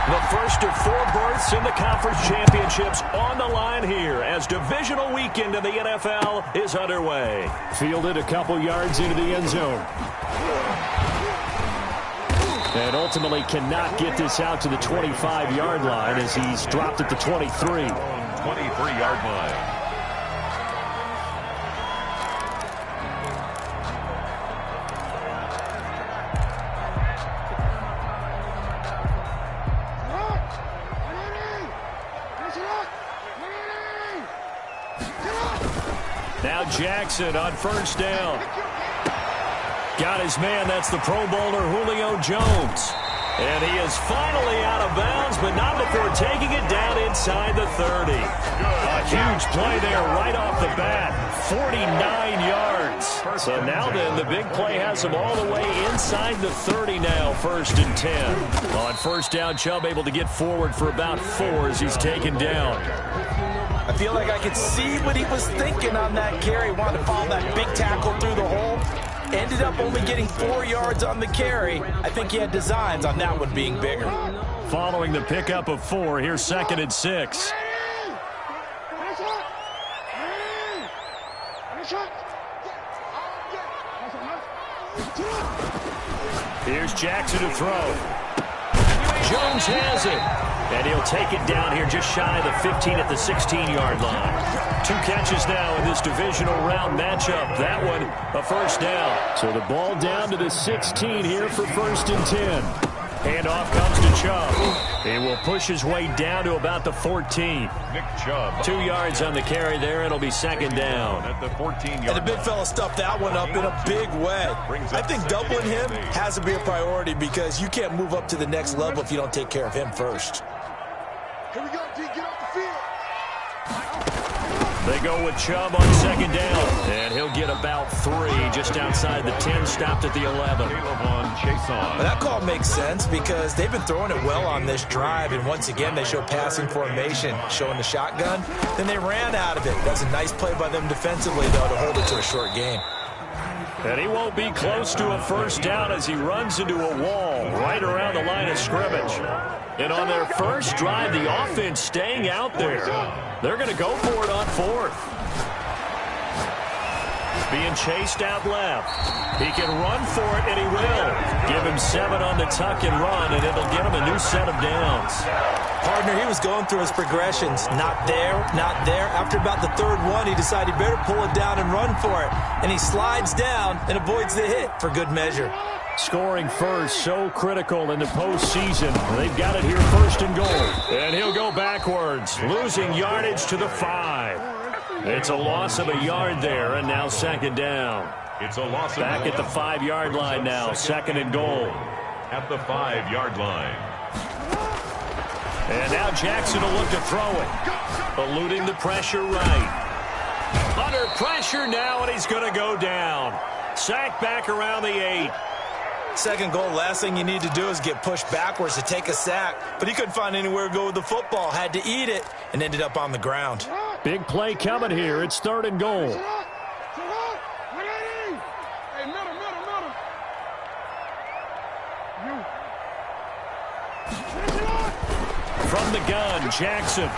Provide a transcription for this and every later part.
The first of 4 berths in the conference championships on the line here as divisional weekend in the NFL is underway. Fielded a couple yards into the end zone. And ultimately cannot get this out to the 25-yard line as he's dropped at the 23. 23-yard line. Now Jackson on first down. Got his man. That's the Pro Bowler Julio Jones. And he is finally out of bounds, but not before taking it down inside the 30. A huge play there right off the bat. 49 yards. So now then, the big play has him all the way inside the 30 now, 1st and 10. On first down, Chubb able to get forward for about 4 as he's taken down. I feel like I could see what he was thinking on that carry. Wanted to follow that big tackle through the hole. Ended up only getting 4 yards on the carry. I think he had designs on that one being bigger. Following the pickup of 4, here's 2nd and 6. Here's Jackson to throw. Jones has it. And he'll take it down here just shy of the 15 at the 16-yard line. 2 catches now in this divisional round matchup. That one, a first down. So the ball down to the 16 here for 1st and 10. Handoff comes to Chubb. He will push his way down to about the 14. Nick Chubb. 2 yards on the carry there. It'll be 2nd down. At the 14-yard. And the big fella stuffed that one up in a big way. I think doubling him has to be a priority because you can't move up to the next level if you don't take care of him first. Here we go, D. Get off the field. They go with Chubb on 2nd down. And he'll get about 3 just outside the 10, stopped at the 11. Well, that call makes sense because they've been throwing it well on this drive. And once again, they show passing formation, showing the shotgun. Then they ran out of it. That's a nice play by them defensively, though, to hold it to a short game. And he won't be close to a first down as he runs into a wall right around the line of scrimmage. And on their first drive, the offense staying out there. They're going to go for it on 4th. Being chased out left. He can run for it, and he will. Give him 7 on the tuck and run, and it'll get him a new set of downs. Partner, he was going through his progressions. Not there, not there. After about the 3rd one, he decided he better pull it down and run for it. And he slides down and avoids the hit for good measure. Scoring first, so critical in the postseason. They've got it here 1st and goal. And he'll go backwards, losing yardage to the 5. It's a loss of a yard there, and now 2nd down. It's a loss of back at the 5-yard line now, 2nd and goal. At the 5-yard line. And now Jackson will look to throw it. Eluding the pressure right. Under pressure now, and he's going to go down. Sacked back around the 8. 2nd goal, last thing you need to do is get pushed backwards to take a sack. But he couldn't find anywhere to go with the football. Had to eat it and ended up on the ground. Big play coming here. It's 3rd and goal. From the gun, Jackson.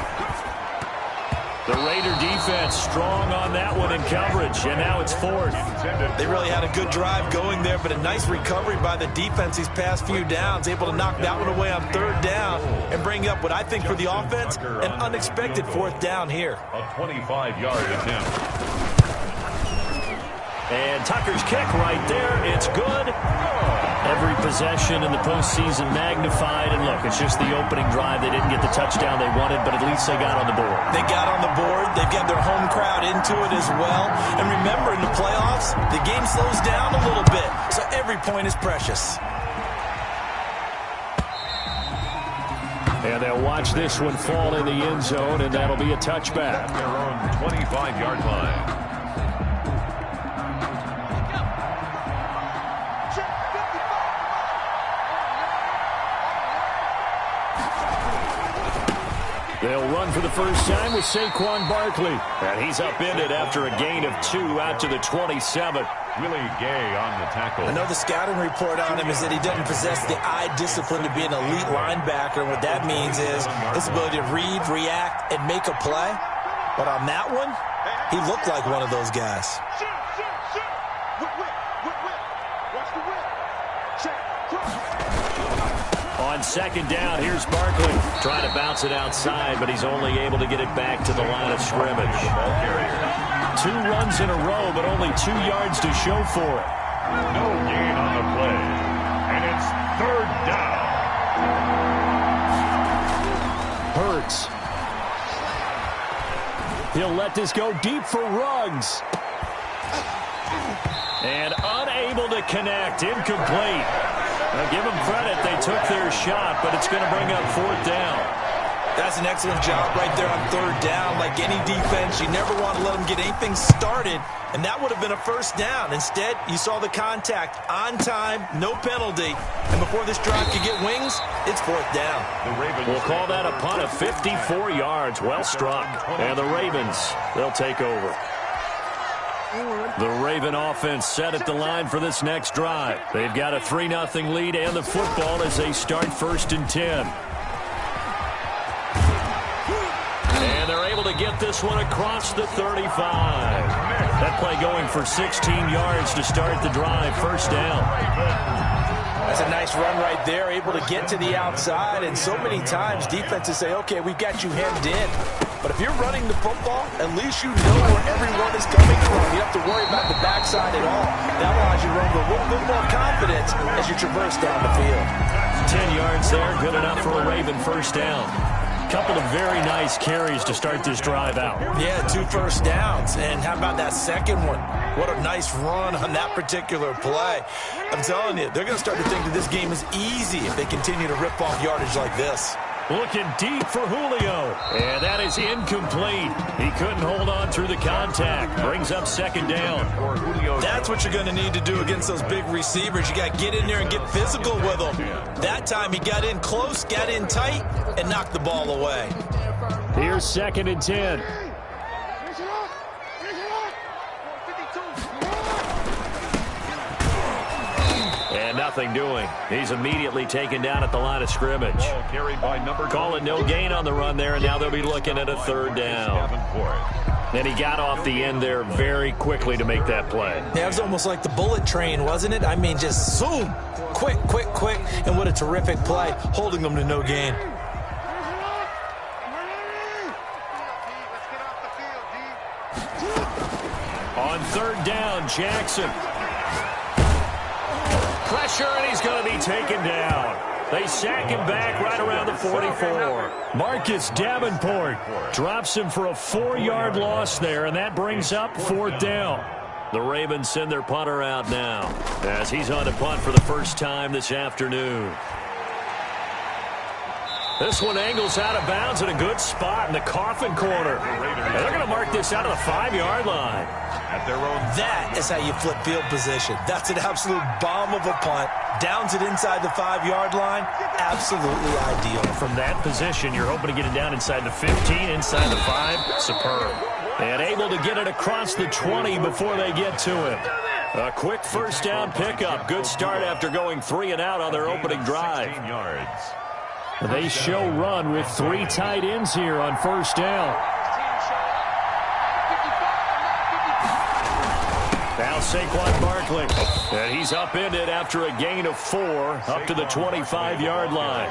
The Raider defense strong on that one in coverage, and now it's 4th. They really had a good drive going there, but a nice recovery by the defense these past few downs, able to knock that one away on 3rd down and bring up what I think for the offense, an unexpected 4th down here. A 25-yard attempt. And Tucker's kick right there. It's good. Every possession in the postseason magnified. And look, it's just the opening drive. They didn't get the touchdown they wanted, but at least they got on the board. They got on the board. They've got their home crowd into it as well. And remember, in the playoffs, the game slows down a little bit. So every point is precious. And they'll watch this one fall in the end zone, and that'll be a touchback. At their own 25-yard line. They'll run for the first time with Saquon Barkley. And he's upended after a gain of 2 out to the 27. Willie Gay on the tackle. I know the scouting report on him is that he doesn't possess the eye discipline to be an elite linebacker. What that means is his ability to read, react, and make a play. But on that one, he looked like one of those guys. On second down, here's Barkley trying to bounce it outside, but he's only able to get it back to the line of scrimmage. Ball carrier. 2 runs in a row, but only 2 yards to show for it. No gain on the play. And it's third down. Hurts. He'll let this go deep for Ruggs. And unable to connect. Incomplete. Now give them credit. They took their shot, but it's going to bring up fourth down. That's an excellent job right there on third down. Like any defense, you never want to let them get anything started, and that would have been a first down. Instead, you saw the contact on time, no penalty, and before this drive could get wings, it's fourth down. We'll call that a punt of 54 yards. Well struck. And the Ravens, they'll take over. The Raven offense set at the line for this next drive. They've got a 3-0 lead and the football as they start 1st and 10. And they're able to get this one across the 35. That play going for 16 yards to start the drive. First down. That's a nice run right there, able to get to the outside. And so many times defenses say, okay, we've got you hemmed in. But if you're running the football, at least you know where everyone is coming from. You don't have to worry about the backside at all. That allows you to run with a little bit more confidence as you traverse down the field. 10 yards there, good enough for a Raven first down. Couple of very nice carries to start this drive out. Yeah, 2 first downs. And how about that second one? What a nice run on that particular play. I'm telling you, they're going to start to think that this game is easy if they continue to rip off yardage like this. Looking deep for Julio. And that is incomplete. He couldn't hold on through the contact. Brings up second down. That's what you're going to need to do against those big receivers. You got to get in there and get physical with them. That time he got in close, got in tight, and knocked the ball away. Here's 2nd and 10. And nothing doing. He's immediately taken down at the line of scrimmage. Carried by Call it no gain on the run there, and now they'll be looking at a third down. And he got off the end there very quickly to make that play. Yeah, it was almost like the bullet train, wasn't it? I mean, just zoom. Quick, quick, quick. And what a terrific play, holding them to no gain. On third down, Jackson. Pressure, and he's going to be taken down. They sack him back right around the 44. Marcus Davenport drops him for a 4-yard loss there, and that brings up fourth down. The Ravens send their punter out now as he's on to punt for the first time this afternoon. This one angles out of bounds in a good spot in the coffin corner. And they're going to mark this out of the 5-yard line. At their own. That is how you flip field position. That's an absolute bomb of a punt. Downs it inside the 5-yard line. Absolutely ideal. From that position, you're hoping to get it down inside the 15, inside the 5. Superb. And able to get it across the 20 before they get to it. A quick first down pickup. Good start after going 3 and out on their opening drive. 16 yards. They show run with 3 tight ends here on first down. Now Saquon Barkley. And he's upended after a gain of 4 up to the 25-yard line.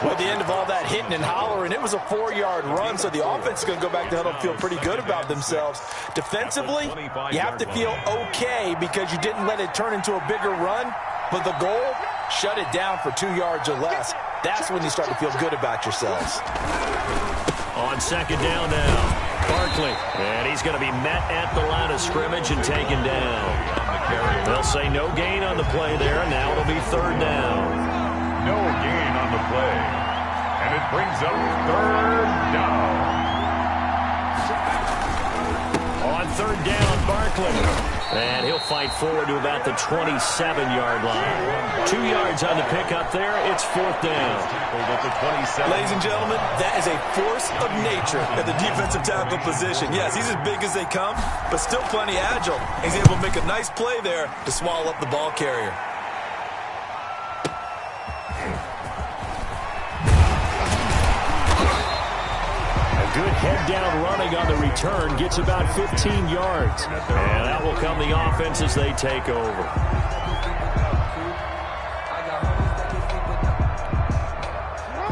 Well, at the end of all that hitting and hollering, it was a 4-yard run, so the offense is going to go back to huddle and feel pretty good about themselves. Defensively, you have to feel okay because you didn't let it turn into a bigger run, but the goal, shut it down for 2 yards or less. That's when you start to feel good about yourselves. On second down now, Barkley. And he's going to be met at the line of scrimmage and taken down. They'll say no gain on the play there. Now it'll be third down. No gain on the play. And it brings up third down. On third down, Barkley. And he'll fight forward to about the 27-yard line. 2 yards on the pickup there. It's 4th down. Ladies and gentlemen, that is a force of nature at the defensive tackle position. Yes, he's as big as they come, but still plenty agile. He's able to make a nice play there to swallow up the ball carrier. Good head-down running on the return. Gets about 15 yards. And that will come the offense as they take over.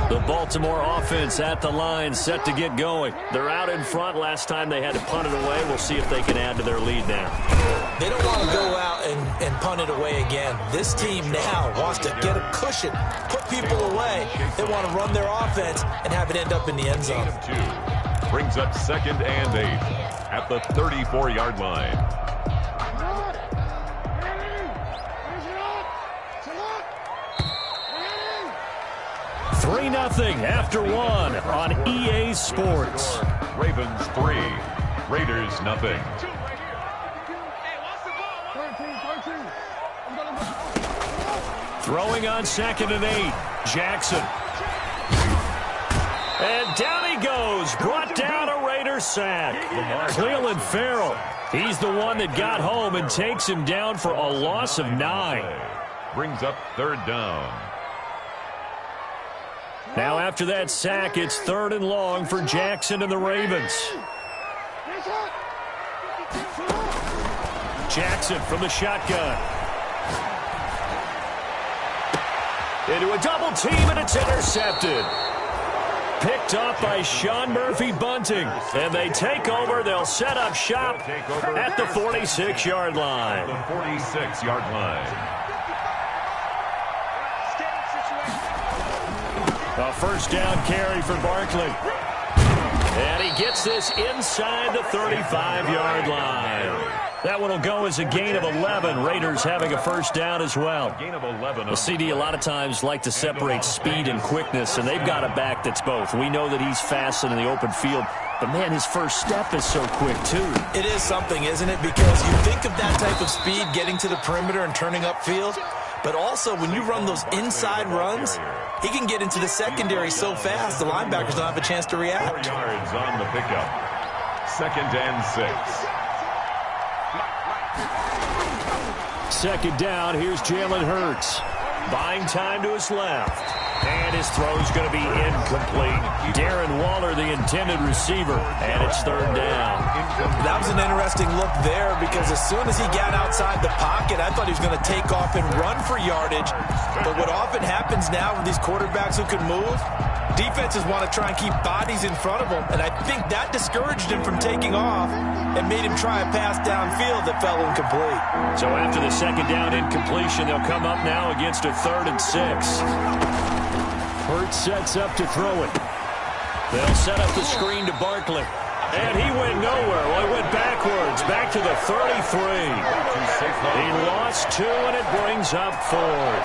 The Baltimore offense at the line, set to get going. They're out in front. Last time they had to punt it away. We'll see if they can add to their lead now. They don't want to go out and punt it away again. This team now wants to get a cushion, put people away. They want to run their offense and have it end up in the end zone. Brings up 2nd and 8 at the 34-yard line. 3-0 after 1 on EA Sports. Ravens 3, Raiders 0. Throwing on 2nd and 8. Jackson. And down he goes. Brought down a Raider sack. Cleveland Farrell. He's the one that got home and takes him down for a loss of 9. Brings up 3rd down. Now after that sack, it's 3rd and long for Jackson and the Ravens. Jackson from the shotgun. Into a double team, and it's intercepted. Picked up by Sean Murphy-Bunting. And they take over. They'll set up shop at the 46-yard line. The 46-yard line. A 1st down carry for Barkley. And he gets this inside the 35-yard line. That one will go as a gain of 11. Raiders having a 1st down as well. Gain of 11. The CD a lot of times like to separate speed and quickness, and they've got a back that's both. We know that he's fast in the open field, but, man, his first step is so quick, too. It is something, isn't it? Because you think of that type of speed getting to the perimeter and turning upfield, but also when you run those inside runs, he can get into the secondary so fast the linebackers don't have a chance to react. 4 yards on the pickup. 2nd and 6. 2nd down, here's Jalen Hurts. Buying time to his left. And his throw's going to be incomplete. Darren Waller, the intended receiver, and it's 3rd down. That was an interesting look there because as soon as he got outside the pocket, I thought he was going to take off and run for yardage. But what often happens now with these quarterbacks who can move, defenses want to try and keep bodies in front of them, and I think that discouraged him from taking off and made him try a pass downfield that fell incomplete. So after the 2nd down incompletion, they'll come up now against a 3rd and 6. Hurts sets up to throw it. They'll set up the screen to Barkley. And he went nowhere. Well, he went backwards, back to the 33. He lost 2, and it brings up 4th.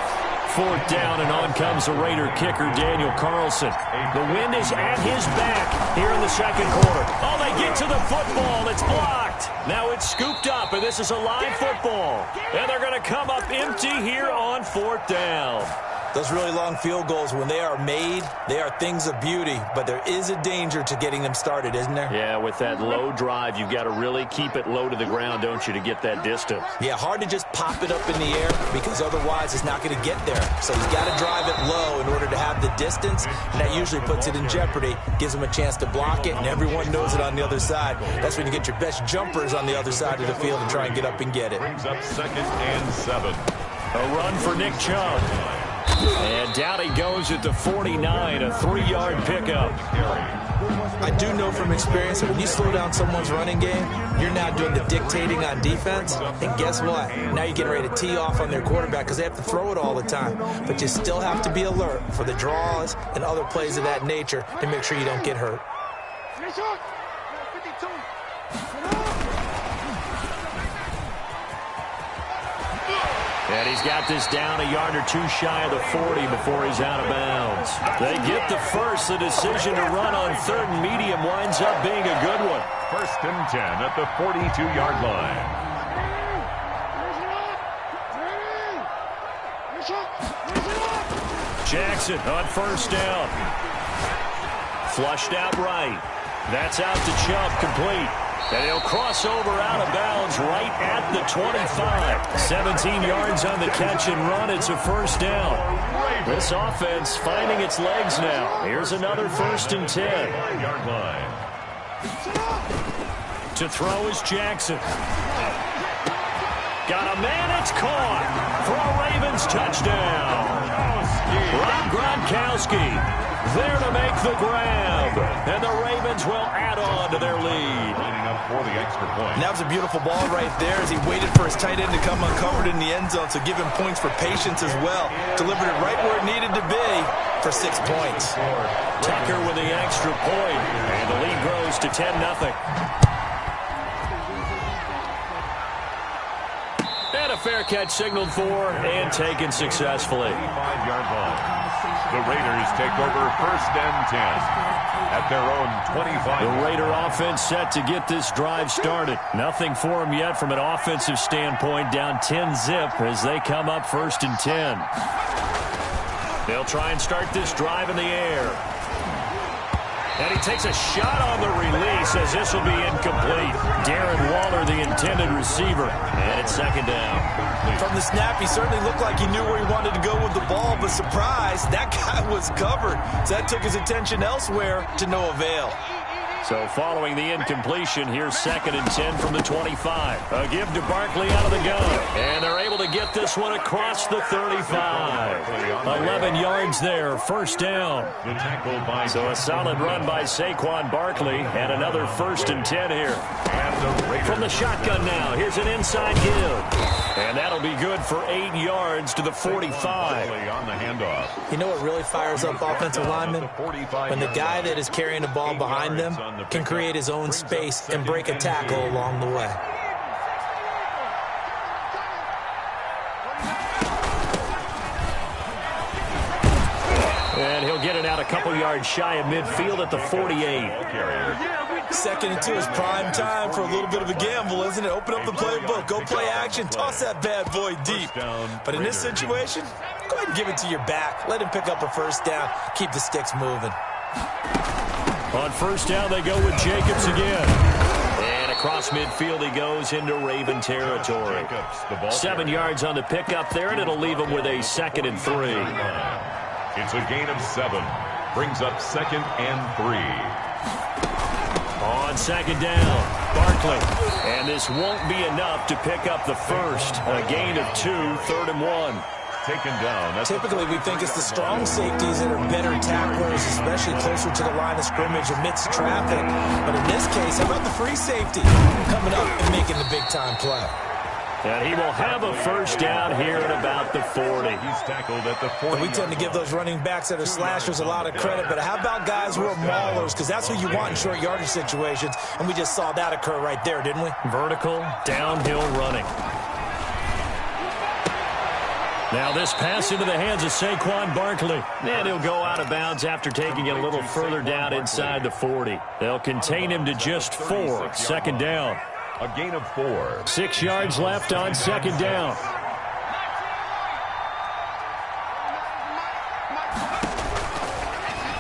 4th down, and on comes the Raider kicker, Daniel Carlson. The wind is at his back here in the 2nd quarter. Oh, they get to the football. It's blocked. Now it's scooped up, and this is a live football. And they're going to come up empty here on 4th down. Those really long field goals, when they are made, they are things of beauty, but there is a danger to getting them started, isn't there? Yeah, with that low drive, you've got to really keep it low to the ground, don't you, to get that distance. Yeah, hard to just pop it up in the air because otherwise it's not going to get there. So he's got to drive it low in order to have the distance, and that usually puts it in jeopardy, gives him a chance to block it, and everyone knows it on the other side. That's when you get your best jumpers on the other side of the field and try and get up and get it. Brings up 2nd and 7. A run for Nick Chubb. And down he goes at the 49, a 3-yard pickup. I do know from experience that when you slow down someone's running game, you're now doing the dictating on defense. And guess what? Now you're getting ready to tee off on their quarterback because they have to throw it all the time. But you still have to be alert for the draws and other plays of that nature to make sure you don't get hurt. And he's got this down a yard or 2 shy of the 40 before he's out of bounds. They get the first. The decision to run on 3rd and medium winds up being a good one. 1st and 10 at the 42-yard line. Jackson on first down. Flushed out right. That's out to Chubb, complete. And he'll cross over out of bounds right at the 25. 17 yards on the catch and run. It's a first down. This offense finding its legs now. Here's another 1st and 10. 5-yard line. To throw is Jackson. Got a man, it's caught for a Ravens touchdown. Rob Gronkowski there to make the grab. And the Ravens will add on to their lead. Lining up for the extra point. And that was a beautiful ball right there as he waited for his tight end to come uncovered in the end zone, so give him points for patience as well. Delivered it right where it needed to be for 6 points. Tucker with the extra point, and the lead grows to 10-0. And a fair catch signaled for and taken successfully. 5-yard line. The Raiders take over 1st and 10 at their own 25. The Raider offense set to get this drive started. Nothing for them yet from an offensive standpoint. Down 10-zip as they come up 1st and 10. They'll try and start this drive in the air. And he takes a shot on the release as this will be incomplete. Darren Waller, the intended receiver. And it's 2nd down. From the snap, he certainly looked like he knew where he wanted to go with the ball, but surprise, that guy was covered. So that took his attention elsewhere to no avail. So following the incompletion, here's 2nd and 10 from the 25. A give to Barkley out of the gun. And they're able to get this one across the 35. 11 yards there, 1st down. So a solid run by Saquon Barkley and another 1st and 10 here. From the shotgun now, here's an inside give. And that'll be good for 8 yards to the 45. On the handoff. You know what really fires up offensive linemen? When the guy that is carrying the ball behind them can create his own space and break a tackle along the way. And he'll get it out a couple yards shy of midfield at the 48. 2nd and 2 is prime time for a little bit of a gamble, isn't it? Open up the playbook, go play action, toss that bad boy deep. But in this situation, go ahead and give it to your back. Let him pick up a 1st down. Keep the sticks moving. On 1st down, they go with Jacobs again. And across midfield he goes into Raven territory. 7 yards on the pickup there, and it'll leave him with a 2nd and 3. It's a gain of 7. Brings up 2nd and 3. On 2nd down, Barkley. And this won't be enough to pick up the 1st. A gain of 2, 3rd and 1. Taken down. Typically, we think it's the strong safeties that are better tacklers, especially closer to the line of scrimmage amidst traffic. But in this case, how about the free safety coming up and making the big-time play? And he will have a 1st down here at about the 40. He's tackled at the 40. And we tend to give those running backs that are slashers a lot of credit, but how about guys who are maulers? Because that's who you want in short yardage situations, and we just saw that occur right there, didn't we? Vertical, downhill running. Now this pass into the hands of Saquon Barkley. And he'll go out of bounds after taking it a little further down inside the 40. They'll contain him to just 4. 2nd down. A gain of 4. 6 yards left on 2nd down.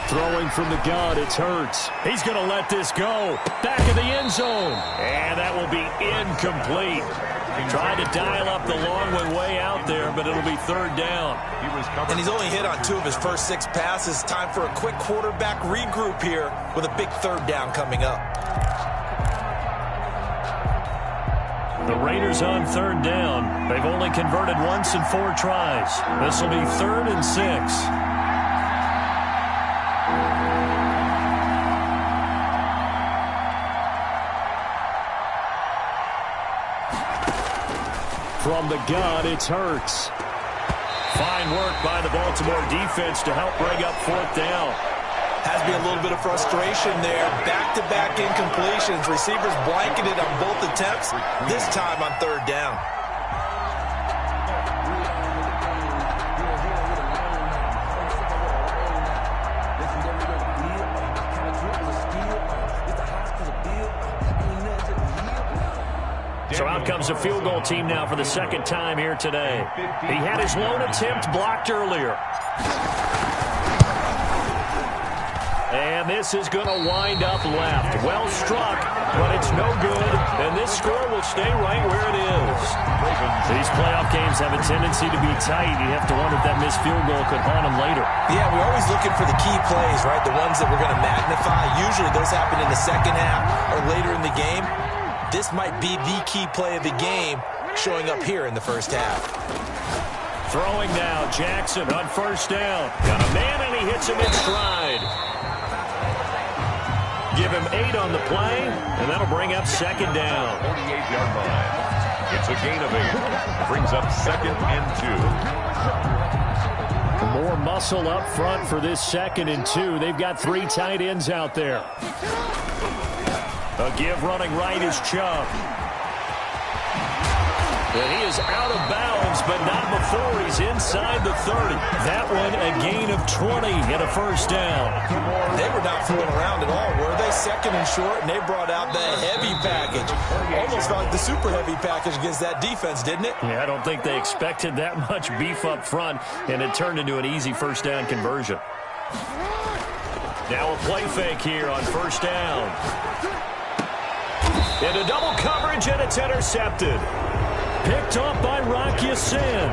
Throwing from the gun, it's Hurts. He's going to let this go. Back of the end zone. And that will be incomplete. Tried to dial up the long one way out there, but it'll be 3rd down. And he's only hit on 2 of his first 6 passes. Time for a quick quarterback regroup here with a big 3rd down coming up. The Raiders on 3rd down. They've only converted once in 4 tries. This will be 3rd and 6. From the gun, it's Hurts. Fine work by the Baltimore defense to help bring up 4th down. Has to be a little bit of frustration there. Back-to-back incompletions. Receivers blanketed on both attempts, this time on 3rd down. So out comes a field goal team now for the 2nd time here today. He had his lone attempt blocked earlier. And this is going to wind up left. Well struck, but it's no good. And this score will stay right where it is. These playoff games have a tendency to be tight. You have to wonder if that missed field goal could haunt them later. Yeah, we're always looking for the key plays, right? The ones that we're going to magnify. Usually those happen in the second half or later in the game. This might be the key play of the game showing up here in the first half. Throwing now, Jackson on first down. Got a man, and he hits him in stride. Give him 8 on the play, and that'll bring up second down. 48-yard line. It's a gain of 8. Brings up 2nd and 2. More muscle up front for this 2nd and 2. They've got 3 tight ends out there. A give running right is Chubb. And he is out of bounds, but not before he's inside the 30. That one a gain of 20 and a first down. They were not fooling around at all, were they? 2nd and short, and they brought out the heavy package. Almost like the super heavy package against that defense, didn't it? Yeah, I don't think they expected that much beef up front, and it turned into an easy first down conversion. Now a play fake here on first down. Into double coverage, and it's intercepted. Picked off by Rock Ya-Sin.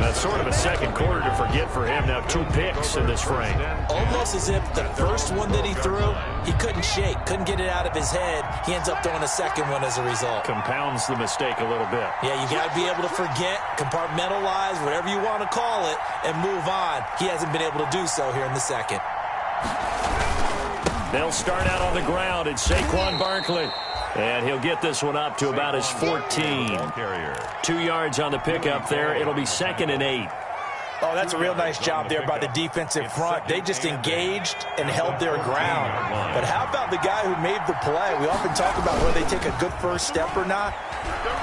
That's sort of a second quarter to forget for him. Now 2 picks in this frame. Almost as if the first one that he threw, he couldn't shake, couldn't get it out of his head. He ends up throwing a second one as a result. Compounds the mistake a little bit. Yeah, you got to be able to forget, compartmentalize, whatever you want to call it, and move on. He hasn't been able to do so here in the 2nd. They'll start out on the ground. It's Saquon Barkley. And he'll get this one up to about his 14. 2 yards on the pickup there. It'll be 2nd and 8. Oh, that's a real nice job there by the defensive front. They just engaged and held their ground. But how about the guy who made the play? We often talk about whether they take a good first step or not.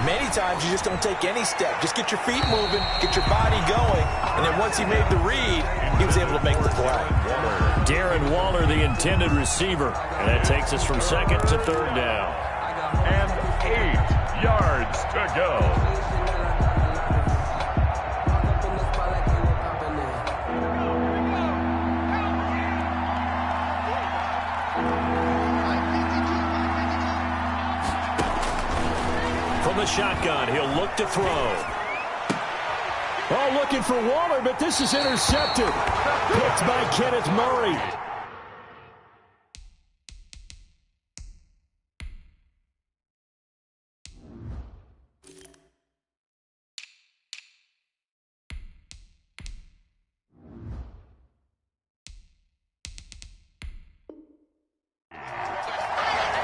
Many times you just don't take any step. Just get your feet moving, get your body going, and then once he made the read, he was able to make the play. Darren Waller, the intended receiver. And that takes us from 2nd to 3rd down. And 8 yards to go. From the shotgun, he'll look to throw. Oh, looking for Waller, but this is intercepted. Picked by Kenneth Murray.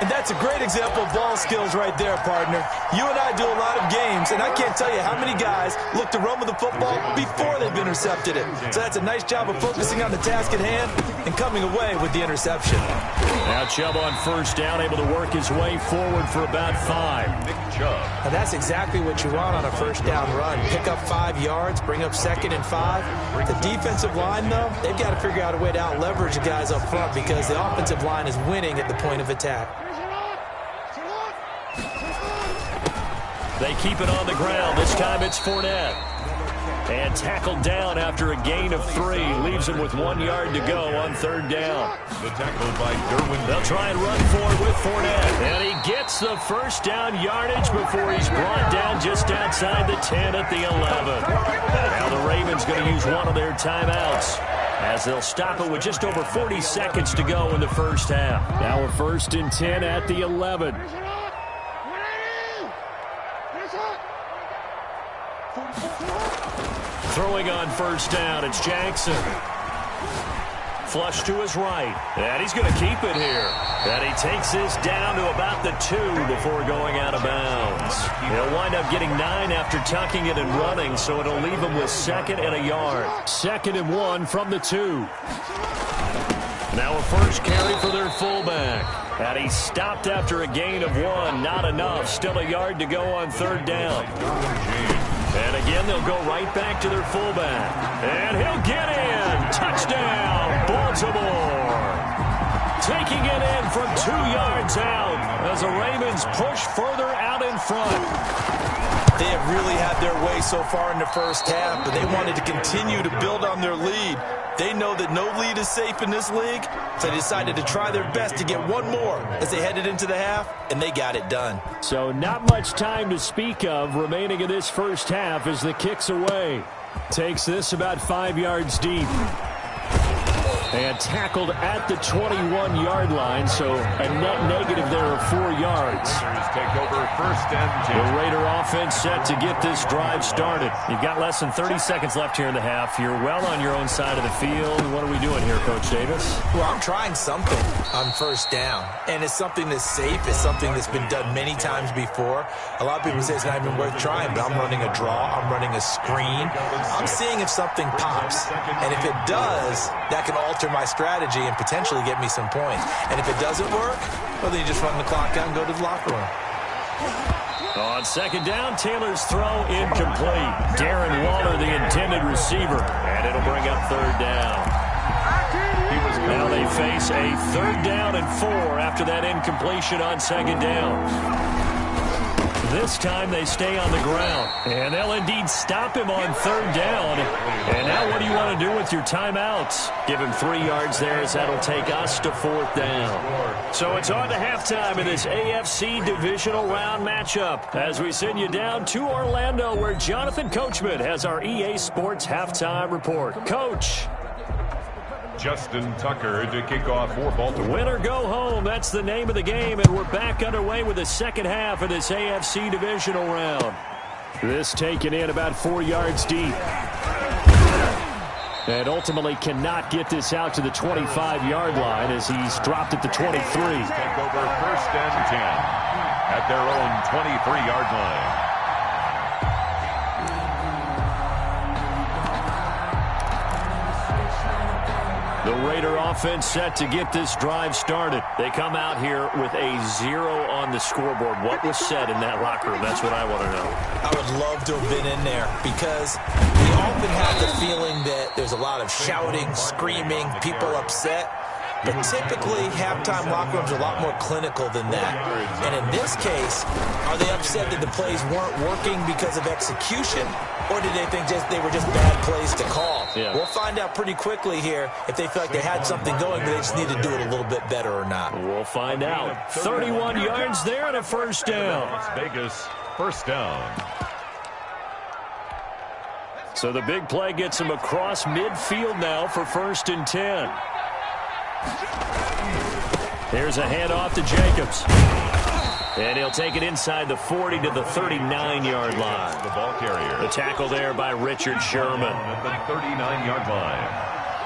And that's a great example of ball skills right there, partner. You and I do a lot of games, and I can't tell you how many guys look to run with the football before they've intercepted it. So that's a nice job of focusing on the task at hand and coming away with the interception. Now Chubb on first down, able to work his way forward for about 5. Nick Chubb. Now that's exactly what you want on a first down run. Pick up 5 yards, bring up 2nd and 5. The defensive line, though, they've got to figure out a way to out-leverage the guys up front because the offensive line is winning at the point of attack. They keep it on the ground. This time it's Fournette. And tackled down after a gain of 3. Leaves him with 1 yard to go on 3rd down. The tackle by Derwin. They'll try and run forward with Fournette. And he gets the first down yardage before he's brought down just outside the 10 at the 11. Now the Ravens going to use one of their timeouts, as they'll stop it with just over 40 seconds to go in the first half. Now a 1st and 10 at the 11. Throwing on first down, it's Jackson. Flush to his right. And he's going to keep it here. And he takes this down to about the 2 before going out of bounds. He'll wind up getting 9 after tucking it and running, so it'll leave him with 2nd and a yard. 2nd and 1 from the 2. Now a first carry for their fullback. And he stopped after a gain of 1. Not enough. Still a yard to go on 3rd down. And again, they'll go right back to their fullback. And he'll get in. Touchdown, Baltimore. Taking it in from 2 yards out as the Ravens push further out in front. They have really had their way so far in the first half, but they wanted to continue to build on their lead. They know that no lead is safe in this league, so they decided to try their best to get one more as they headed into the half, and they got it done. So not much time to speak of remaining in this first half as the kick's away. Takes this about 5 yards deep. And tackled at the 21-yard line, so a net negative there of 4 yards. Take over first and 10. The Raider offense set to get this drive started. You've got less than 30 seconds left here in the half. You're well on your own side of the field. What are we doing here, Coach Davis? Well, I'm trying something on first down, and it's something that's safe. It's something that's been done many times before. A lot of people say it's not even worth trying, but I'm running a draw. I'm running a screen. I'm seeing if something pops, and if it does, that can alter my strategy and potentially get me some points. And if it doesn't work, well, then you just run the clock out and go to the locker room. On second down, Taylor's throw incomplete. Darren Waller, the intended receiver, and it'll bring up third down. Now they face a 3rd down and 4 after that incompletion on second down. This time they stay on the ground, and they'll indeed stop him on 3rd down. And now what do you want to do with your timeouts? Give him 3 yards there as that'll take us to 4th down. So it's on to halftime in this AFC divisional round matchup as we send you down to Orlando where Jonathan Coachman has our EA Sports halftime report. Coach. Justin Tucker to kick off for Baltimore. Win or go home, that's the name of the game, and we're back underway with the second half of this AFC divisional round. This taken in about 4 yards deep. And ultimately cannot get this out to the 25-yard line as he's dropped at the 23. Take over first and 10 at their own 23-yard line. The Raider offense set to get this drive started. They come out here with a 0 on the scoreboard. What was said in that locker room? That's what I want to know. I would love to have been in there because we often have the feeling that there's a lot of shouting, screaming, people upset. But typically, halftime locker rooms are a lot more clinical than that. And in this case, are they upset that the plays weren't working because of execution? Or did they think they were just bad plays to call? Yeah. We'll find out pretty quickly here if they feel like they had something going, but they just need to do it a little bit better or not. We'll find out. 31 yards there and a first down. Las Vegas, first down. So the big play gets him across midfield now for 1st and 10. Here's a handoff to Jacobs. And he'll take it inside the 40 to the 39-yard line. The ball carrier. The tackle there by Richard Sherman. At the 39-yard line.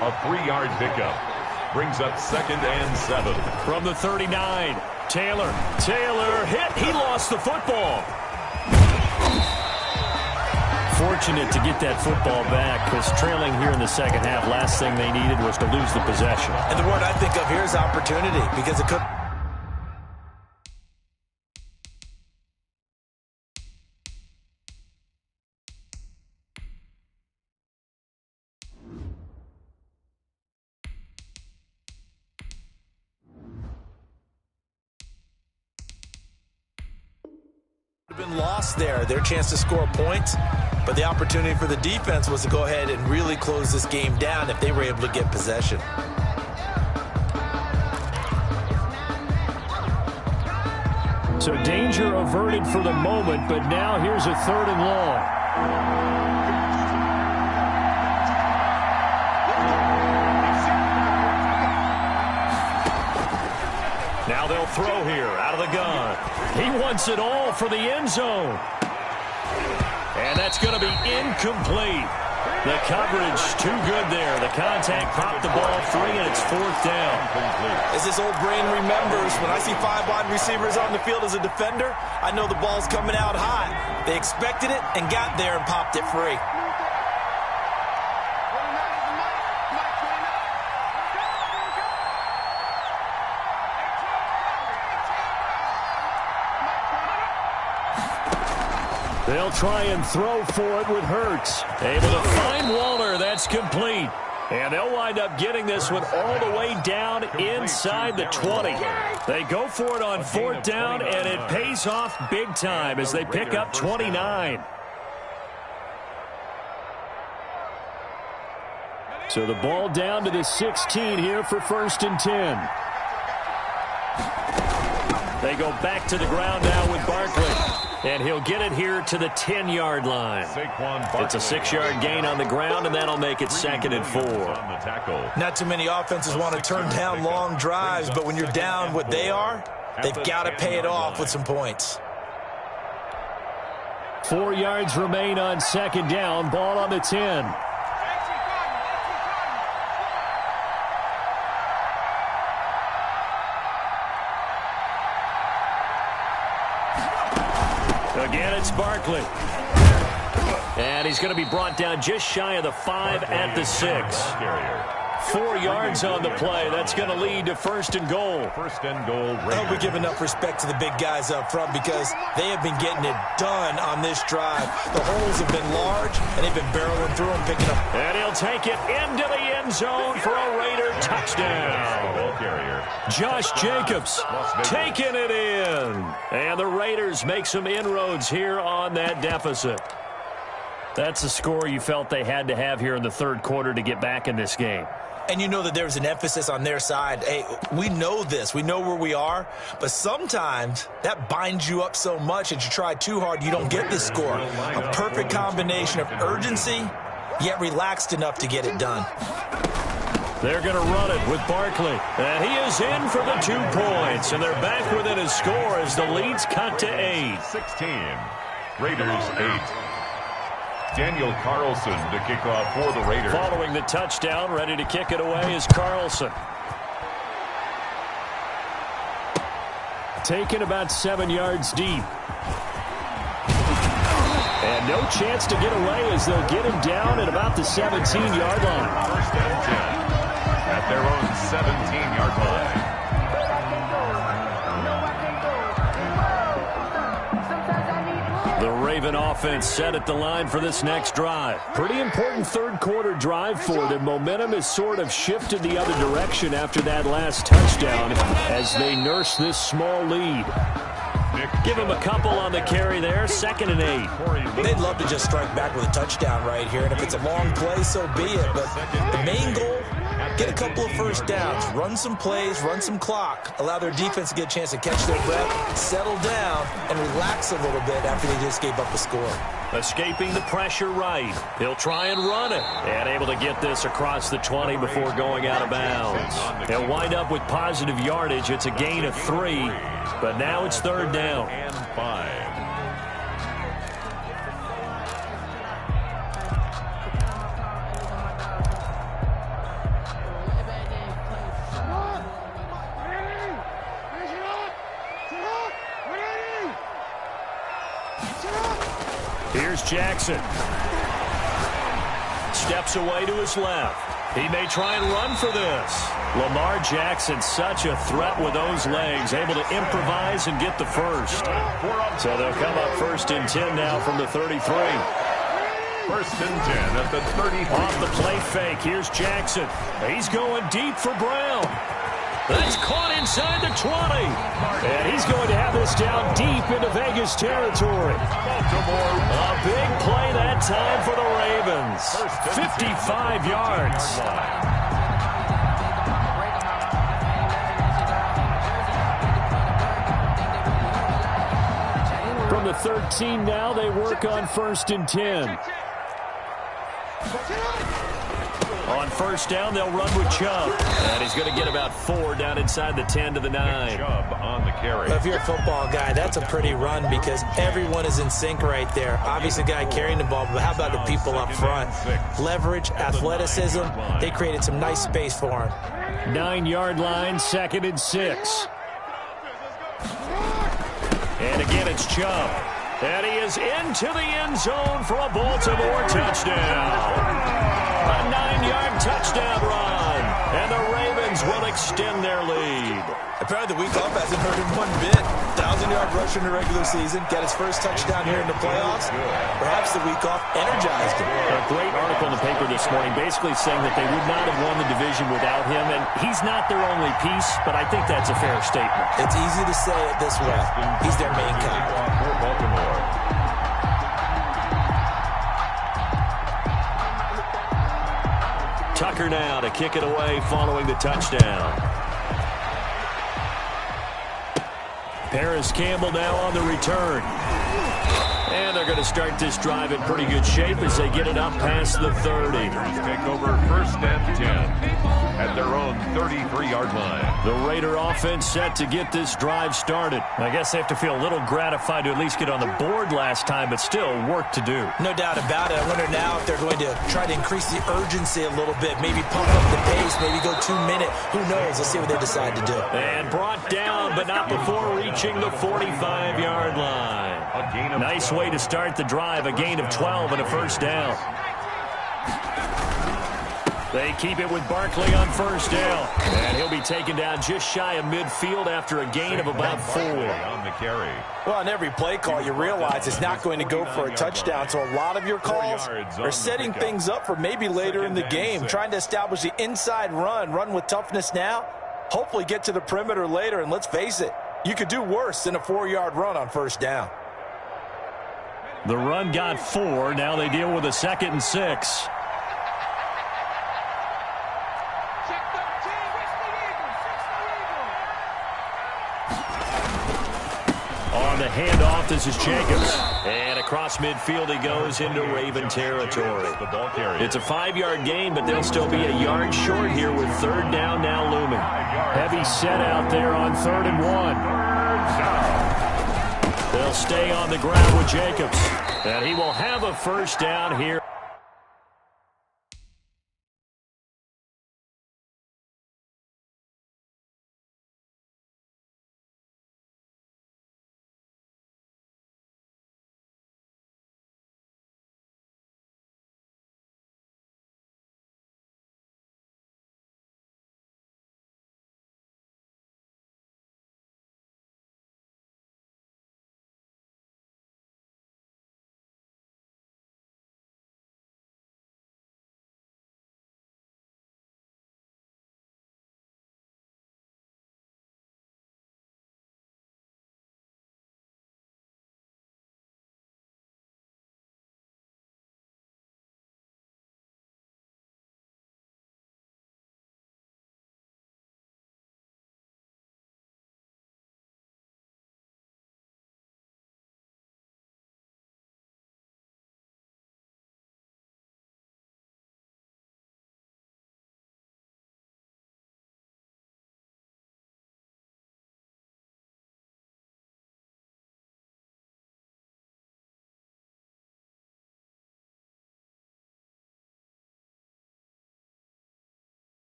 A 3-yard pickup. Brings up 2nd and 7. From the 39, Taylor hit. He lost the football. Fortunate to get that football back because trailing here in the second half, last thing they needed was to lose the possession. And the word I think of here is opportunity because it could... been lost there, their chance to score points, but the opportunity for the defense was to go ahead and really close this game down if they were able to get possession. So danger averted for the moment, but now here's a 3rd and long. Now they'll throw here out of the gun. He wants it all for the end zone. And that's going to be incomplete. The coverage too good there. The contact popped the ball free, and it's 4th down. As this old brain remembers, when I see 5 wide receivers on the field as a defender, I know the ball's coming out high. They expected it and got there and popped it free. They'll try and throw for it with Hurts. Able to find Waller. That's complete. And they'll wind up getting this one all the way down inside the 20. They go for it on 4th down, and it pays off big time as they pick up 29. So the ball down to the 16 here for 1st and 10. They go back to the ground now with Barkley. And he'll get it here to the 10-yard line. It's a 6-yard gain on the ground, and that'll make it 2nd and 4. Not too many offenses want to turn down long drives, but when you're down what they are, they've got to pay it off with some points. 4 yards remain on 2nd down. Ball on the 10. Again, it's Barkley. And he's going to be brought down just shy of the 5 at the 6. 4 yards on the play. That's going to lead to 1st and goal. 1st and goal. I hope we give enough respect to the big guys up front because they have been getting it done on this drive. The holes have been large, and they've been barreling through them, picking up. And he'll take it into the end zone for a Raider touchdown. Josh Jacobs taking it in. And the Raiders make some inroads here on that deficit. That's a score you felt they had to have here in the 3rd quarter to get back in this game. And you know that there's an emphasis on their side. Hey, we know this. We know where we are. But sometimes that binds you up so much that you try too hard, you don't get the score. A perfect combination of urgency, yet relaxed enough to get it done. They're going to run it with Barkley. And he is in for the 2 points. And they're back within a score as the lead's cut to 8. 16. Raiders 8. Daniel Carlson to kick off for the Raiders. Following the touchdown, ready to kick it away is Carlson. Taken about 7 yards deep. And no chance to get away as they'll get him down at about the 17-yard line. 1st and 10 at their own 17-yard line. The Raven offense set at the line for this next drive. Pretty important 3rd quarter drive for them. Momentum has sort of shifted the other direction after that last touchdown as they nurse this small lead. Give him a couple on the carry there. 2nd and 8. They'd love to just strike back with a touchdown right here. And if it's a long play, so be it. But the main goal, get a couple of 1st downs. Run some plays, run some clock. Allow their defense to get a chance to catch their breath, settle down, and relax a little bit after they just gave up a score. Escaping the pressure right. He'll try and run it. And able to get this across the 20 before going out of bounds. He'll wind up with positive yardage. It's a gain of 3. But now it's 3rd down. And 5. Here's Jackson. Steps away to his left. He may try and run for this. Lamar Jackson, such a threat with those legs, able to improvise and get the first. So they'll come up 1st and 10 now from the 33. 1st and 10 at the 33. Off the play fake, here's Jackson. He's going deep for Brown. That's caught inside the 20. And he's going to have this down deep into Vegas territory. A big play that time for the Ravens. 55 yards. From the 13 now, they work on 1st and 10. On 1st down, they'll run with Chubb. And he's going to get about 4 down inside the 10 to the 9. Chubb on the carry. Well, if you're a football guy, that's a pretty run because everyone is in sync right there. Obviously, the guy carrying the ball, but how about the people up front? Leverage, athleticism. They created some nice space for him. 9-yard line, 2nd and 6. And again, it's Chubb. And he is into the end zone for a Baltimore touchdown. A 9-yard touchdown run. And the Ravens Browns will extend their lead. Apparently the week off hasn't hurt him one bit. 1,000-yard rusher in the regular season. Got his first touchdown here in the playoffs. Perhaps the week off energized him. A great article in the paper this morning basically saying that they would not have won the division without him, and he's not their only piece, but I think that's a fair statement. It's easy to say it this way. He's their main guy. For Baltimore. Tucker now to kick it away following the touchdown. Paris Campbell now on the return. And they're going to start this drive in pretty good shape as they get it up past the 30. Take over first and 10 at their own 33-yard line. The Raider offense set to get this drive started. I guess they have to feel a little gratified to at least get on the board last time, but still work to do. No doubt about it. I wonder now if they're going to try to increase the urgency a little bit, maybe pump up the pace, maybe go 2 minute. Who knows? Let's see what they decide to do. And brought down, but not before reaching the 45-yard line. Nice way to start the drive, a gain of 12 and a first down. They keep it with Barkley on first down. And he'll be taken down just shy of midfield after a gain of about 4. On the carry. Well, on every play call, you realize it's not going to go for a touchdown, so a lot of your calls are setting things up for maybe later in the game, trying to establish the inside run with toughness now, hopefully get to the perimeter later, and let's face it, you could do worse than a 4-yard run on first down. The run got 4. Now they deal with a 2nd and 6. On the handoff, this is Jacobs. And across midfield he goes into Raven territory. It's a 5-yard gain, but they'll still be a yard short here with third down now looming. Heavy set out there on 3rd and 1. They'll stay on the ground with Jacobs. And he will have a first down here.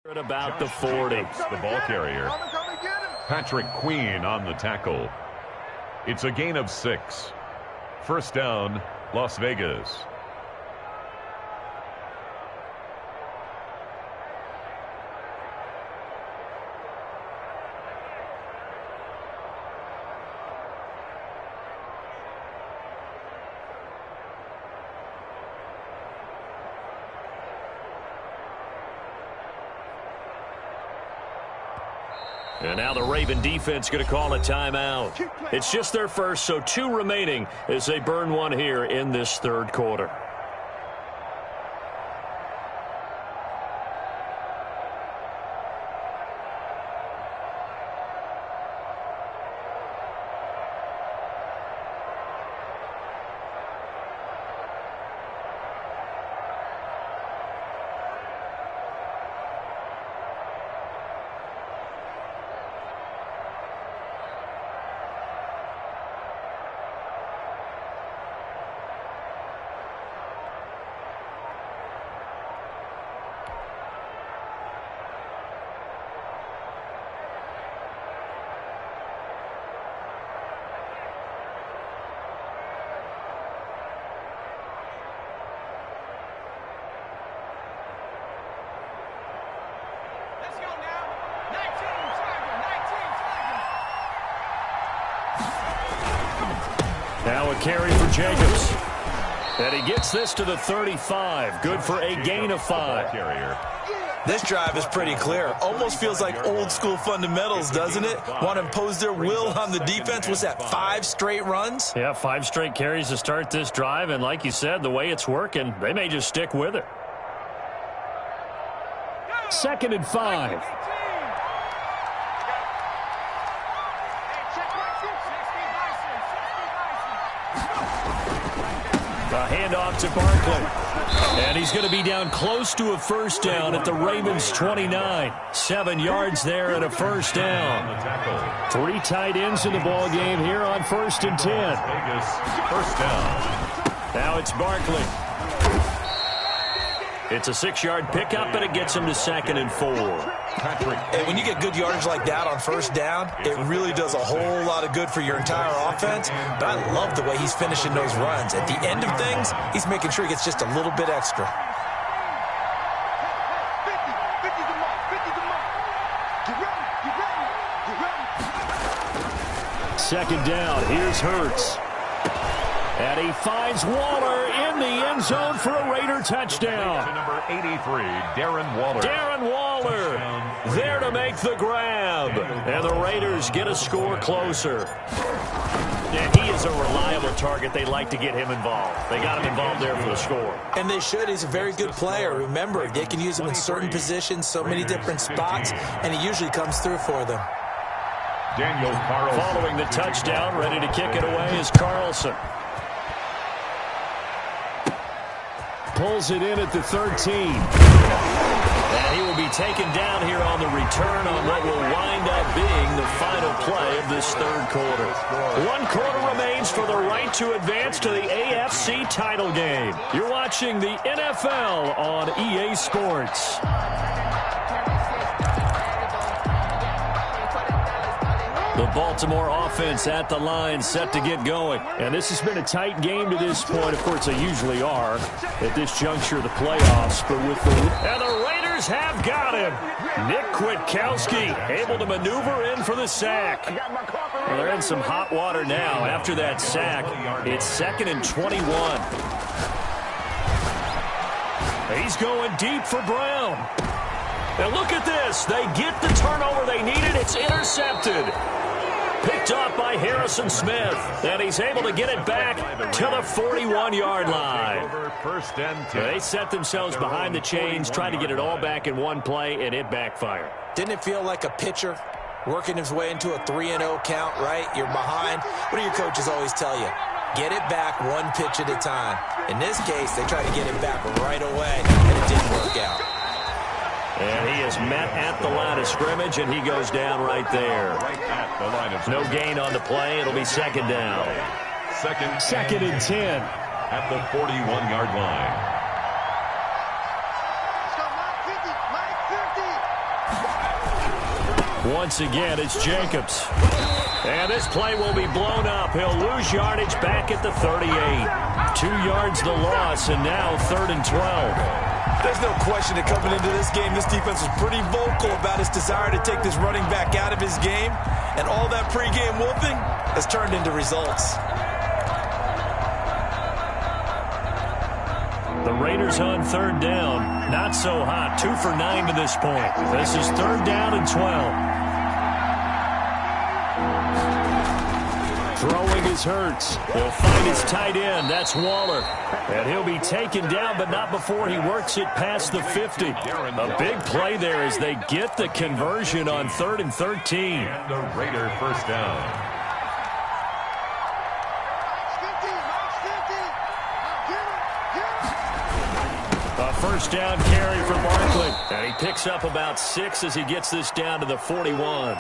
At about the 40. The ball carrier. Patrick Queen on the tackle. It's a gain of 6. First down, Las Vegas. And now the Raven defense going to call a timeout. It's just their first, so 2 remaining as they burn one here in this third quarter. Now a carry for Jacobs. And he gets this to the 35. Good for a gain of 5. This drive is pretty clear. Almost feels like old school fundamentals, doesn't it? Want to impose their will on the defense. Was that 5 straight runs? Yeah, 5 straight carries to start this drive. And like you said, the way it's working, they may just stick with it. 2nd and 5. A handoff to Barkley. And he's going to be down close to a first down at the Ravens' 29. 7 yards there and a first down. 3 tight ends in the ball game here on 1st and 10. First down. Now it's Barkley. It's a 6-yard pickup, and it gets him to 2nd and 4. And when you get good yardage like that on first down, it really does a whole lot of good for your entire offense. But I love the way he's finishing those runs. At the end of things, he's making sure he gets just a little bit extra. 2nd down. Here's Hurts. And he finds Waller in the end zone for a Raider touchdown. Number 83, Darren Waller. Darren Waller there to make the grab. And the Raiders get a score closer. And he is a reliable target. They like to get him involved. They got him involved there for the score. And they should. He's a very good player. Remember, they can use him in certain positions, so many different spots, and he usually comes through for them. Daniel Carlson. Following the touchdown, ready to kick it away is Carlson. Pulls it in at the 13. And he will be taken down here on the return on what will wind up being the final play of this third quarter. 1 quarter remains for the right to advance to the AFC title game. You're watching the NFL on EA Sports. The Baltimore offense at the line, set to get going. And this has been a tight game to this point. Of course, they usually are at this juncture of the playoffs. But with and the Raiders have got him. Nick Kwiatkowski able to maneuver in for the sack. Well, they're in some hot water now. After that sack, it's 2nd and 21. He's going deep for Brown. And look at this. They get the turnover they needed. It's intercepted. Picked up by Harrison Smith. And he's able to get it back to the 41-yard line. First and 10. They set themselves behind the chains, trying to get it all back in one play, and it backfired. Didn't it feel like a pitcher working his way into a 3-0 count, right? You're behind. What do your coaches always tell you? Get it back 1 pitch at a time. In this case, they tried to get it back right away, and it didn't work out. And he is met at the line of scrimmage, and he goes down right there. Right at the line of No scrimmage. gain on the play. It'll be 2nd down. Second and 10. At the 41-yard line. Once again, it's Jacobs. And this play will be blown up. He'll lose yardage back at the 38. 2 yards the loss, and now 3rd and 12. There's no question that coming into this game, this defense was pretty vocal about its desire to take this running back out of his game. And all that pregame wolfing has turned into results. The Raiders on 3rd down. Not so hot. 2 for 9 to this point. This is 3rd down and 12. Throwing is Hurts. He'll find his tight end. That's Waller. And he'll be taken down, but not before he works it past the 50. A big play there as they get the conversion on 3rd and 13. And the Raider first down. A first down carry for Barkley. And he picks up about 6 as he gets this down to the 41.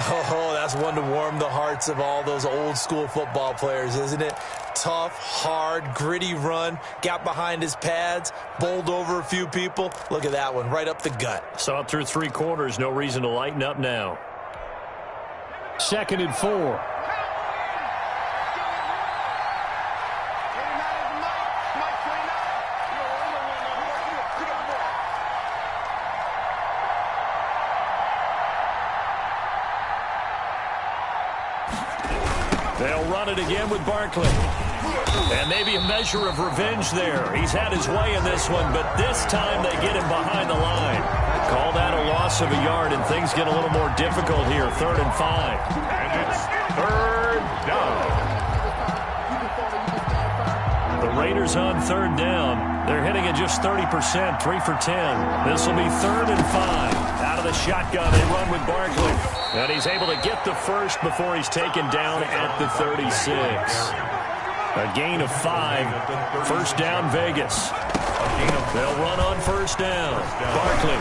Oh, that's one to warm the hearts of all those old school football players, isn't it? Tough, hard, gritty run, got behind his pads, bowled over a few people. Look at that one, right up the gut. Saw it through 3 quarters, no reason to lighten up now. 2nd and 4. They'll run it again with Barkley. And maybe a measure of revenge there. He's had his way in this one, but this time they get him behind the line. Call that a loss of a yard, and things get a little more difficult here. 3rd and 5. And it's 3rd down. The Raiders on 3rd down. They're hitting at just 30%, 3 for 10. This will be 3rd and 5. Out of the shotgun, they run with Barkley. And he's able to get the first before he's taken down at the 36. A gain of 5. First down, Vegas. They'll run on first down. Barkley.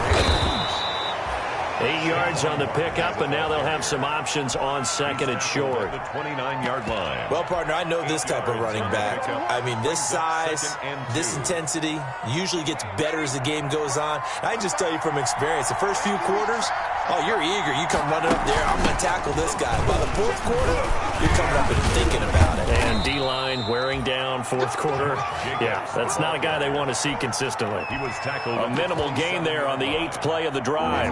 8 yards on the pickup, and now they'll have some options on 2nd and short. The 29-yard line. Well, partner, I know this type of running back. I mean, this size, this intensity usually gets better as the game goes on. I can just tell you from experience, the first few quarters, oh, you're eager. You come running up there, I'm going to tackle this guy. By the 4th quarter, you're coming up and thinking about it. And D-line wearing down 4th quarter. Yeah, that's not a guy they want to see consistently. He was tackled. A minimal gain there on the 8th play of the drive.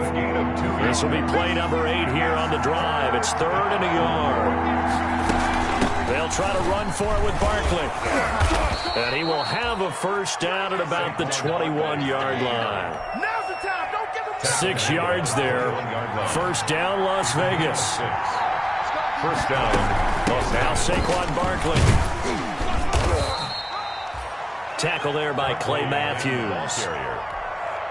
This will be play number 8 here on the drive. It's 3rd and a yard. They'll try to run for it with Barkley. And he will have a first down at about the 21-yard line. 6 yards there. First down, Las Vegas. First down. Now Saquon Barkley. Tackle there by Clay Matthews.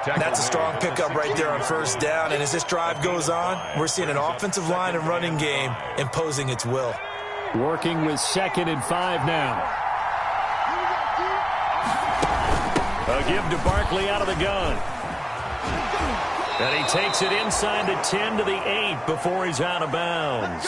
That's a strong pickup right there on first down. And as this drive goes on, we're seeing an offensive line and running game imposing its will. Working with 2nd and 5 now. A give to Barkley out of the gun. And he takes it inside the 10 to the 8 before he's out of bounds.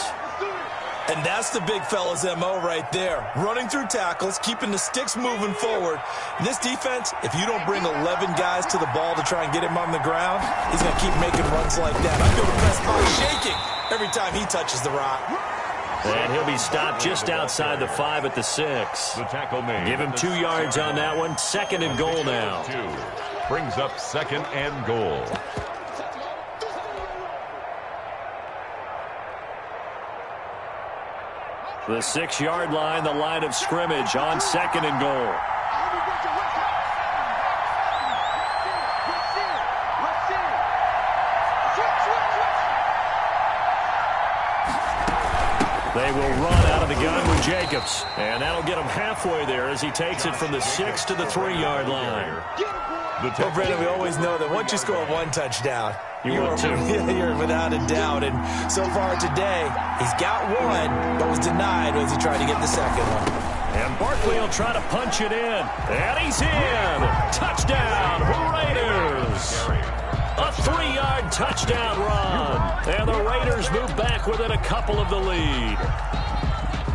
And that's the big fella's M.O. right there. Running through tackles, keeping the sticks moving forward. And this defense, if you don't bring 11 guys to the ball to try and get him on the ground, he's going to keep making runs like that. I feel the press box shaking every time he touches the rock. And he'll be stopped just outside the 5 at the 6. The tackle made. Give him 2 yards on that one. 2nd and goal now. Brings up 2nd and goal. The 6-yard line, the line of scrimmage on 2nd and goal. They will run out of the gun with Jacobs. And that'll get him halfway there as he takes it from the 6 to the 3-yard line. Well, Brendan, we always know that once you score 1 touchdown, you're without a doubt. And so far today, he's got 1, but was denied as he tried to get the 2nd one. And Barkley will try to punch it in. And he's in. Touchdown, Raiders. A 3-yard touchdown run. And the Raiders move back within a couple of the lead.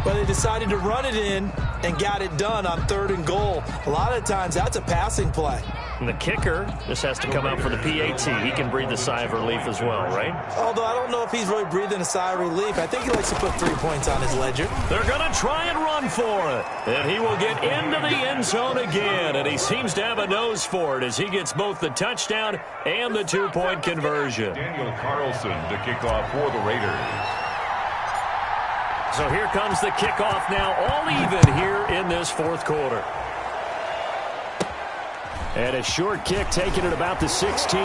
But they decided to run it in and got it done on 3rd and goal. A lot of times, that's a passing play. And the kicker just has to come out for the PAT. He can breathe a sigh of relief as well, right? Although I don't know if he's really breathing a sigh of relief. I think he likes to put 3 points on his ledger. They're going to try and run for it. And he will get into the end zone again. And he seems to have a nose for it as he gets both the touchdown and the 2-point conversion. Daniel Carlson to kick off for the Raiders. So here comes the kickoff now, all even here in this fourth quarter. And a short kick taken at about the 16.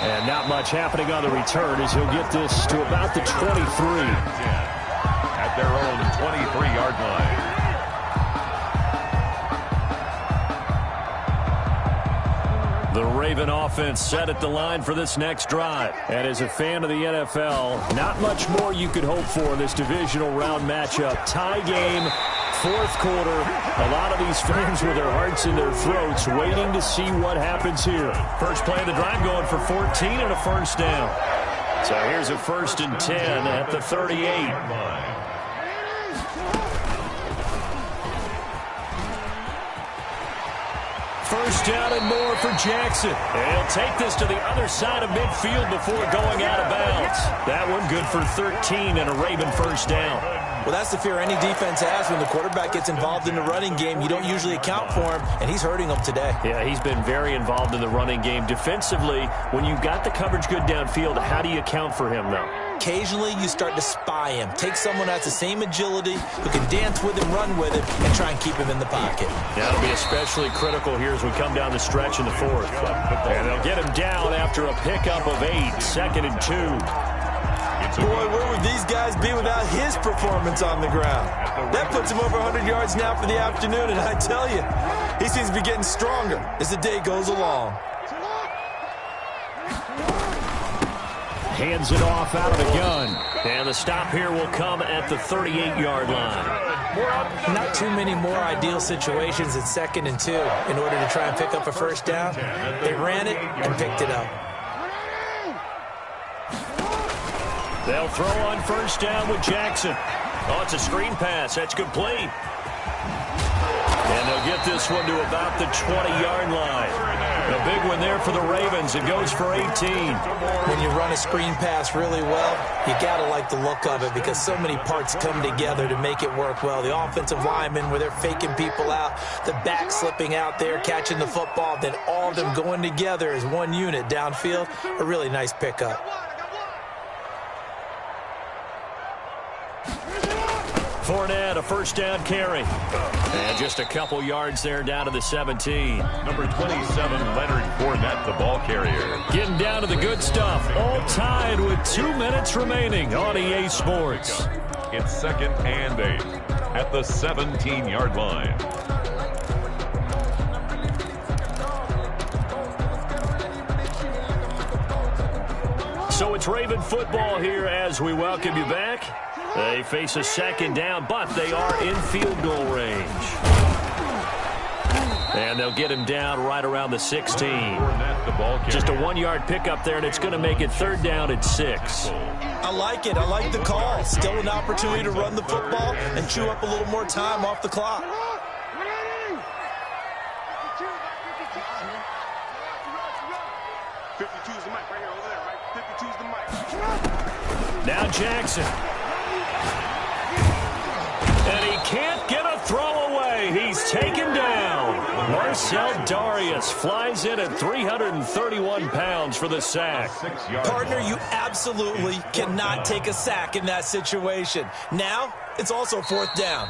And not much happening on the return as he'll get this to about the 23. At their own 23-yard line. The Raven offense set at the line for this next drive. And as a fan of the NFL, not much more you could hope for in this divisional round matchup. Tie game, fourth quarter. A lot of these fans with their hearts in their throats waiting to see what happens here. First play of the drive going for 14 and a first down. So here's a 1st and 10 at the 38. First down and more for Jackson. And he'll take this to the other side of midfield before going out of bounds. That one good for 13 and a Raven first down. Well, that's the fear any defense has when the quarterback gets involved in the running game. You don't usually account for him, and he's hurting them today. Yeah, he's been very involved in the running game. Defensively, when you've got the coverage good downfield, how do you account for him, though? Occasionally, you start to spy him. Take someone that has the same agility, who can dance with him, run with him, and try and keep him in the pocket. That'll be especially critical here as we come down the stretch in the fourth. And they'll get him down after a pickup of 8, 2nd and 2. Boy, where would these guys be without his performance on the ground? That puts him over 100 yards now for the afternoon, and I tell you, he seems to be getting stronger as the day goes along. Hands it off out of the gun. And the stop here will come at the 38-yard line. Not too many more ideal situations at 2nd and 2 in order to try and pick up a first down. They ran it and picked it up. They'll throw on first down with Jackson. Oh, it's a screen pass. That's complete. And they'll get this one to about the 20-yard line. A big one there for the Ravens. It goes for 18. When you run a screen pass really well, you got to like the look of it because so many parts come together to make it work well. The offensive linemen, where they're faking people out, the back slipping out there, catching the football, then all of them going together as one unit downfield. A really nice pickup. Fournette, a first down carry. And just a couple yards there down to the 17. Number 27, Leonard Fournette, the ball carrier. Getting down to the good stuff. All tied with 2 minutes remaining on EA Sports. It's 2nd and 8 at the 17-yard line. So it's Raven football here as we welcome you back. They face a 2nd down, but they are in field goal range. And they'll get him down right around the 16. Just a 1-yard pickup there, and it's going to make it 3rd down at 6. I like it. I like the call. Still an opportunity to run the football and chew up a little more time off the clock. Now Jackson. And he can't get a throw away. He's taken down. Marcel Darius flies in at 331 pounds for the sack. Partner, you absolutely cannot take a sack in that situation. Now, it's also 4th down.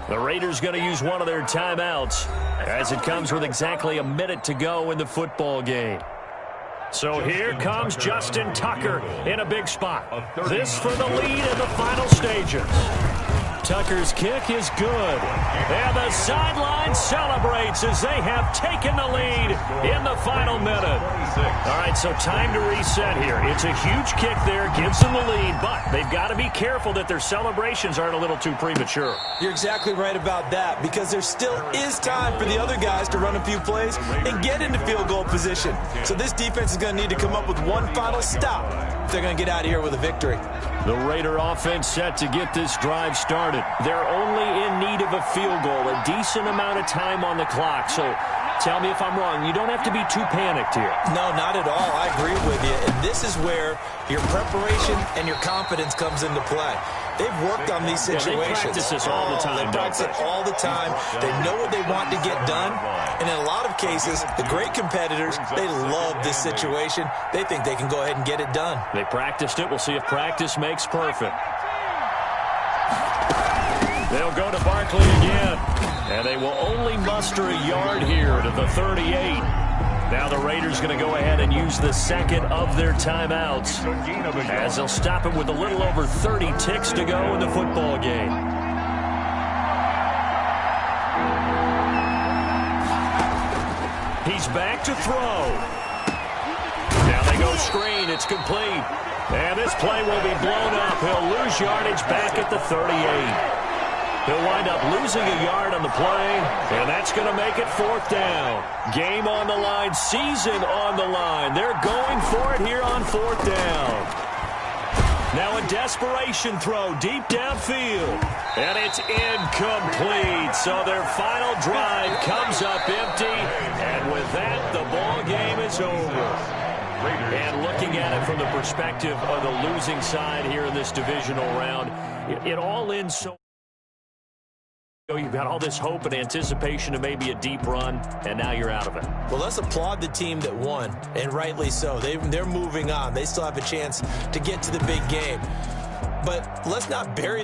The Raiders going to use one of their timeouts as it comes with exactly a minute to go in the football game. So here comes Justin Tucker in a big spot. This for the lead in the final stages. Tucker's kick is good. And the sideline celebrates as they have taken the lead in the final minute. All right, so time to reset here. It's a huge kick there, gives them the lead, but they've got to be careful that their celebrations aren't a little too premature. You're exactly right about that because there still is time for the other guys to run a few plays and get into field goal position. So this defense is going to need to come up with one final stop if they're going to get out of here with a victory. The Raider offense set to get this drive started. They're only in need of a field goal, a decent amount of time on the clock. So tell me if I'm wrong. You don't have to be too panicked here. No, not at all. I agree with you. And this is where your preparation and your confidence comes into play. They've worked on these situations. They practice this all the time. They practice it all the time. They know what they want to get done. And in a lot of cases, the great competitors, they love this situation. They think they can go ahead and get it done. They practiced it. We'll see if practice makes perfect. They'll go to Barkley again. And they will only muster a yard here to the 38. Now the Raiders going to go ahead and use the second of their timeouts as they'll stop it with a little over 30 ticks to go in the football game. He's back to throw. Now they go screen. It's complete. And this play will be blown up. He'll lose yardage back at the 38. He'll wind up losing a yard on the play, and that's going to make it 4th down. Game on the line, season on the line. They're going for it here on 4th down. Now a desperation throw deep downfield, and it's incomplete. So their final drive comes up empty, and with that, the ball game is over. And looking at it from the perspective of the losing side here in this divisional round, it all ends so... You've got all this hope and anticipation of maybe a deep run, and now you're out of it. Well, let's applaud the team that won, and rightly so. They're moving on. They still have a chance to get to the big game. But let's not bury